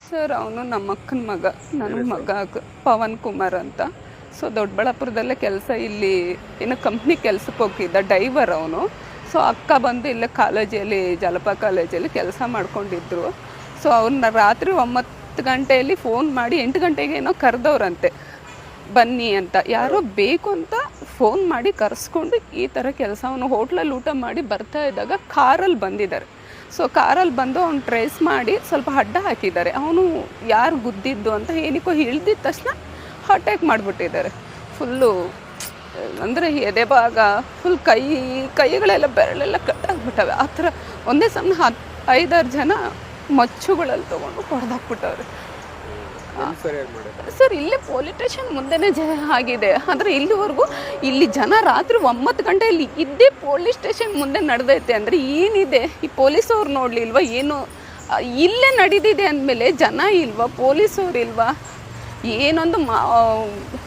Sir ಅವನು ನಮ್ಮ ಅಕ್ಕನ ಮಗ, ನನ್ನ ಮಗ ಪವನ್ ಕುಮಾರ್ ಅಂತ. ಸೊ ದೊಡ್ಡಬಳ್ಳಾಪುರದಲ್ಲೇ ಕೆಲಸ, ಇಲ್ಲಿ ಏನೋ ಕಂಪ್ನಿ ಕೆಲಸಕ್ಕೆ ಹೋಗಿದ್ದ, ಡೈವರ್ ಅವನು. ಸೊ ಅಕ್ಕ ಬಂದು ಇಲ್ಲೇ ಕಾಲೇಜಲ್ಲಿ, ಜಲಪ ಕಾಲೇಜಲ್ಲಿ ಕೆಲಸ ಮಾಡ್ಕೊಂಡಿದ್ರು. ಸೊ ಅವ್ರನ್ನ ರಾತ್ರಿ 9 ಗಂಟೆಯಲ್ಲಿ ಫೋನ್ ಮಾಡಿ 8 ಗಂಟೆಗೆ ಏನೋ ಕರೆದವ್ರಂತೆ ಬನ್ನಿ ಅಂತ. ಯಾರೋ ಬೇಕು ಅಂತ ಫೋನ್ ಮಾಡಿ ಕರೆಸ್ಕೊಂಡು ಈ ಥರ ಕೆಲಸ, ಅವನು ಹೋಟ್ಲಲ್ಲಿ ಊಟ ಮಾಡಿ ಬರ್ತಾ ಇದ್ದಾಗ ಕಾರಲ್ಲಿ ಬಂದಿದ್ದಾರೆ. ಸೊ ಕಾರಲ್ಲಿ ಬಂದು ಅವ್ನು ಟ್ರೇಸ್ ಮಾಡಿ ಸ್ವಲ್ಪ ಅಡ್ಡ ಹಾಕಿದ್ದಾರೆ. ಅವನು ಯಾರು ಗುದ್ದಿದ್ದು ಅಂತ ಏನಕ್ಕೋ ಇಳ್ದಿದ್ದ ತಕ್ಷಣ ಅಟ್ಯಾಕ್ ಮಾಡಿಬಿಟ್ಟಿದ್ದಾರೆ. ಫುಲ್ಲು ಅಂದರೆ ಎದೆ ಭಾಗ ಫುಲ್, ಕೈಗಳೆಲ್ಲ ಬೆರಳೆಲ್ಲ ಕಟ್ಟಾಗ್ಬಿಟ್ಟವೆ. ಆ ಥರ ಒಂದೇ ಸಮಯ 5-6 ಜನ ಮಚ್ಚುಗಳಲ್ಲಿ ತೊಗೊಂಡು ಹೊಡೆದಾಕ್ಬಿಟ್ಟವ್ರೆ. ಸರ್ ಇಲ್ಲೇ ಪೊಲೀಸ್ ಸ್ಟೇಷನ್ ಮುಂದೆನೇ ಆಗಿದೆ. ಆದರೆ ಇಲ್ಲಿವರೆಗೂ ಇಲ್ಲಿ ಜನ ರಾತ್ರಿ 9 ಗಂಟೆಯಲ್ಲಿ ಇದ್ದೇ ಪೊಲೀಸ್ ಸ್ಟೇಷನ್ ಮುಂದೆ ನಡೆದೈತೆ ಅಂದರೆ ಏನಿದೆ? ಈ ಪೊಲೀಸವ್ರು ನೋಡಲಿಲ್ವಾ? ಏನು ಇಲ್ಲೇ ನಡೀದಿದೆ ಅಂದಮೇಲೆ ಜನ ಇಲ್ವಾ? ಪೊಲೀಸವ್ರು ಇಲ್ವಾ? ಏನೊಂದು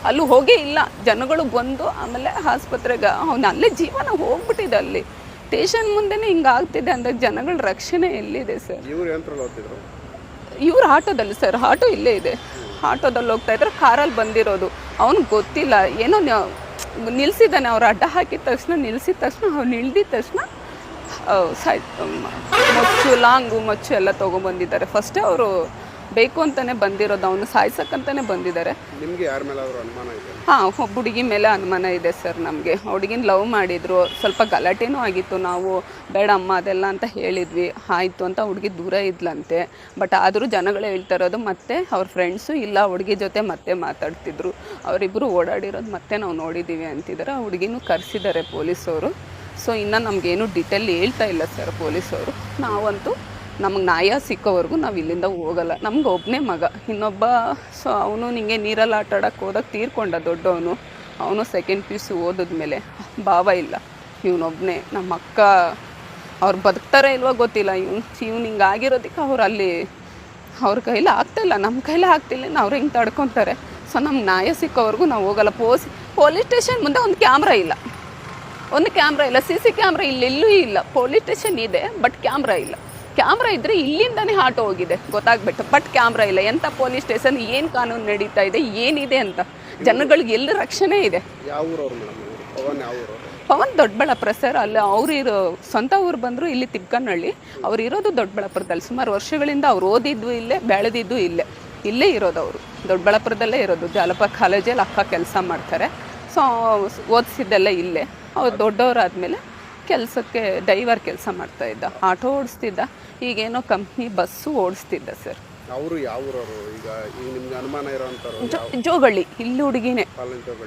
ಅಲ್ಲಿ ಹೋಗೇ ಇಲ್ಲ. ಜನಗಳು ಬಂದು ಆಮೇಲೆ ಆಸ್ಪತ್ರೆಗೆ ಅವನು ಅಲ್ಲೇ ಜೀವನ ಹೋಗ್ಬಿಟ್ಟಿದೆ. ಅಲ್ಲಿ ಸ್ಟೇಷನ್ ಮುಂದೆನೇ ಹಿಂಗಾಗ್ತಿದೆ ಅಂದರೆ ಜನಗಳ ರಕ್ಷಣೆ ಎಲ್ಲಿದೆ ಸರ್? ಇವ್ರು ಆಟೋದಲ್ಲಿ ಸರ್, ಆಟೋ ಇಲ್ಲೇ ಇದೆ, ಆಟೋದಲ್ಲಿ ಹೋಗ್ತಾ ಇದ್ರೆ ಕಾರಲ್ಲಿ ಬಂದಿರೋದು. ಅವ್ನಿಗೆ ಗೊತ್ತಿಲ್ಲ, ಏನೋ ನಿಲ್ಲಿಸಿದ್ದಾನೆ. ಅವ್ರು ಅಡ್ಡ ಹಾಕಿದ ತಕ್ಷಣ, ನಿಲ್ಲಿಸಿದ ತಕ್ಷಣ, ಅವ್ನು ಇಳ್ದಿದ ತಕ್ಷಣ ಮಚ್ಚು, ಲಾಂಗು ಮಚ್ಚು ಎಲ್ಲ ತೊಗೊಂಬಂದಿದ್ದಾರೆ. ಫಸ್ಟೇ ಅವರು ಬೇಕು ಅಂತಲೇ ಬಂದಿರೋದು, ಅವನು ಸಾಯ್ಸಕ್ಕಂತಲೇ ಬಂದಿದ್ದಾರೆ. ನಿಮಗೆ ಯಾರ ಮೇಲೆ ಅವರು ಅನುಮಾನ ಇದೆ? ಹಾಂ, ಹುಡುಗಿ ಮೇಲೆ ಅನುಮಾನ ಇದೆ ಸರ್ ನಮಗೆ. ಹುಡುಗಿನ ಲವ್ ಮಾಡಿದ್ರು, ಸ್ವಲ್ಪ ಗಲಾಟೆನೂ ಆಗಿತ್ತು. ನಾವು ಬೇಡ ಅಮ್ಮ ಅದೆಲ್ಲ ಅಂತ ಹೇಳಿದ್ವಿ, ಆಯಿತು ಅಂತ. ಹುಡುಗಿ ದೂರ ಇದ್ಲಂತೆ. ಬಟ್ ಆದರೂ ಜನಗಳು ಹೇಳ್ತಾ ಇರೋದು ಮತ್ತೆ ಅವ್ರ ಫ್ರೆಂಡ್ಸು ಇಲ್ಲ ಹುಡುಗಿ ಜೊತೆ ಮತ್ತೆ ಮಾತಾಡ್ತಿದ್ರು, ಅವರಿಬ್ಬರು ಓಡಾಡಿರೋದು ಮತ್ತೆ ನಾವು ನೋಡಿದ್ದೀವಿ ಅಂತಿದ್ದಾರೆ. ಆ ಹುಡುಗಿನೂ ಕರೆಸಿದ್ದಾರೆ ಪೊಲೀಸವರು. ಸೊ ಇನ್ನು ನಮಗೇನು ಡಿಟೇಲ್ ಹೇಳ್ತಾ ಇಲ್ಲ ಸರ್ ಪೊಲೀಸವರು. ನಾವಂತೂ ನಮಗೆ ನ್ಯಾಯ ಸಿಕ್ಕೋವರೆಗೂ ನಾವು ಇಲ್ಲಿಂದ ಹೋಗಲ್ಲ. ನಮ್ಗೆ ಒಬ್ಬನೇ ಮಗ, ಇನ್ನೊಬ್ಬ ಸೊ ಅವನು ನಿಂಗೆ ನೀರಲ್ಲಿ ಆಟ ಆಡೋಕ್ಕೆ ಹೋದಾಗ ತೀರ್ಕೊಂಡ ದೊಡ್ಡವನು. ಅವನು ಸೆಕೆಂಡ್ PUC ಓದಿದ್ಮೇಲೆ ಭಾವ ಇಲ್ಲ, ಇವನೊಬ್ಬನೇ. ನಮ್ಮ ಅಕ್ಕ ಅವ್ರು ಬದುಕ್ತಾರೋ ಇಲ್ವೋ ಗೊತ್ತಿಲ್ಲ. ಇವ್ನು ಹಿಂಗೆ ಆಗಿರೋದಕ್ಕೆ ಅವ್ರು ಅಲ್ಲಿ ಅವ್ರ ಕೈಲಿ ಆಗ್ತಾಯಿಲ್ಲ, ನಮ್ಮ ಕೈಲೇ ಆಗ್ತಿಲ್ಲ, ಅವ್ರು ಹಿಂಗೆ ತಡ್ಕೊತಾರೆ. ಸೊ ನಮ್ಗೆ ನ್ಯಾಯ ಸಿಕ್ಕೋವರೆಗೂ ನಾವು ಹೋಗಲ್ಲ. ಪೊಲೀಸ್ ಸ್ಟೇಷನ್ ಮುಂದೆ ಒಂದು ಕ್ಯಾಮ್ರಾ ಇಲ್ಲ, CC ಕ್ಯಾಮ್ರಾ ಇಲ್ಲೆಲ್ಲೂ ಇಲ್ಲ. ಪೊಲೀಸ್ ಸ್ಟೇಷನ್ ಇದೆ ಬಟ್ ಕ್ಯಾಮ್ರಾ ಇಲ್ಲ. ಕ್ಯಾಮ್ರಾ ಇದ್ದರೆ ಇಲ್ಲಿಂದನೇ ಆಟೋ ಹೋಗಿದೆ ಗೊತ್ತಾಗ್ಬಿಟ್ಟು, ಬಟ್ ಕ್ಯಾಮ್ರಾ ಇಲ್ಲ. ಎಂಥ ಪೊಲೀಸ್ ಸ್ಟೇಷನ್, ಏನು ಕಾನೂನು ನಡೀತಾ ಇದೆ, ಏನಿದೆ ಅಂತ ಜನಗಳಿಗೆ ಎಲ್ಲಿ ರಕ್ಷಣೆ ಇದೆ? ಪವನ್ ದೊಡ್ಡಬಳ್ಳಾಪುರ ಸರ್. ಅಲ್ಲಿ ಅವ್ರು ಸ್ವಂತ ಊರು ಬಂದರು ಇಲ್ಲಿ ತಿಪ್ಕನಹಳ್ಳಿ. ಅವ್ರು ಇರೋದು ದೊಡ್ಡಬಳ್ಳಾಪುರದಲ್ಲಿ. ಸುಮಾರು ವರ್ಷಗಳಿಂದ ಅವ್ರು ಓದಿದ್ದು ಇಲ್ಲೇ, ಬೆಳೆದಿದ್ದು ಇಲ್ಲೇ ಇರೋದು. ಅವರು ದೊಡ್ಡಬಳ್ಳಾಪುರದಲ್ಲೇ ಇರೋದು. ಜಲಪ ಕಾಲೇಜಲ್ಲಿ ಅಕ್ಕ ಕೆಲಸ ಮಾಡ್ತಾರೆ. ಸೊ ಓದಿಸಿದ್ದೆಲ್ಲ ಇಲ್ಲೇ. ಅವ್ರು ದೊಡ್ಡವರಾದಮೇಲೆ ಕೆಲಸಕ್ಕೆ ಡೈವರ್ ಕೆಲಸ ಮಾಡ್ತಾಯಿದ್ದ, ಆಟೋ ಓಡಿಸ್ತಿದ್ದ. ಈಗೇನೋ ಕಂಪ್ನಿ ಬಸ್ಸು ಓಡಿಸ್ತಿದ್ದ ಸರ್. ಅವರು ಯಾವ ಊರವರು? ಈಗ ನಿಮ್ಗೆ ಅನುಮಾನ ಇರೋಂಥವ್ರು? ಜೋಗಳ್ಳಿ, ಇಲ್ಲಿ ಹುಡುಗಿನೇ.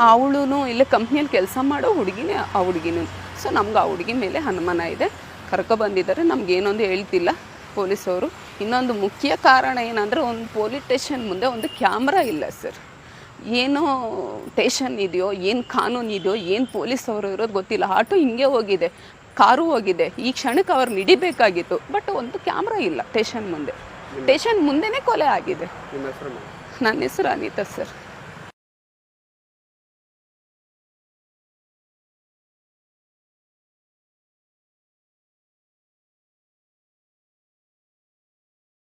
ಅವಳು ಇಲ್ಲೇ ಕಂಪ್ನಿಯಲ್ಲಿ ಕೆಲಸ ಮಾಡೋ ಹುಡುಗಿನೇ, ಆ ಹುಡುಗಿನೂ. ಸೊ ನಮ್ಗೆ ಆ ಹುಡುಗಿ ಮೇಲೆ ಅನುಮಾನ ಇದೆ. ಕರ್ಕೊಬಂದಿದ್ದಾರೆ. ನಮಗೇನೊಂದು ಹೇಳ್ತಿಲ್ಲ ಪೊಲೀಸವರು. ಇನ್ನೊಂದು ಮುಖ್ಯ ಕಾರಣ ಏನಂದರೆ, ಒಂದು ಪೊಲೀಸ್ ಸ್ಟೇಷನ್ ಮುಂದೆ ಒಂದು ಕ್ಯಾಮ್ರಾ ಇಲ್ಲ ಸರ್. ಏನೋ ಸ್ಟೇಷನ್ ಇದೆಯೋ, ಏನು ಕಾನೂನು ಇದೆಯೋ, ಏನು ಪೊಲೀಸವರು ಇರೋದು ಗೊತ್ತಿಲ್ಲ. ಆಟೋ ಹಿಂಗೆ ಹೋಗಿದೆ, ಕಾರು ಹೋಗಿದೆ. ಈ ಕ್ಷಣಕ್ಕೆ ಅವ್ರನ್ನ ಹಿಡಿಬೇಕಾಗಿತ್ತು, ಬಟ್ ಒಂದು ಕ್ಯಾಮ್ರಾ ಇಲ್ಲ ಸ್ಟೇಷನ್ ಮುಂದೆ. ಸ್ಟೇಷನ್ ಮುಂದೆನೇ ಕೊಲೆ ಆಗಿದೆ. ನಿಮ್ಮ ಹೆಸರು? ನನ್ನ ಹೆಸರು ಅನಿತಾ ಸರ್.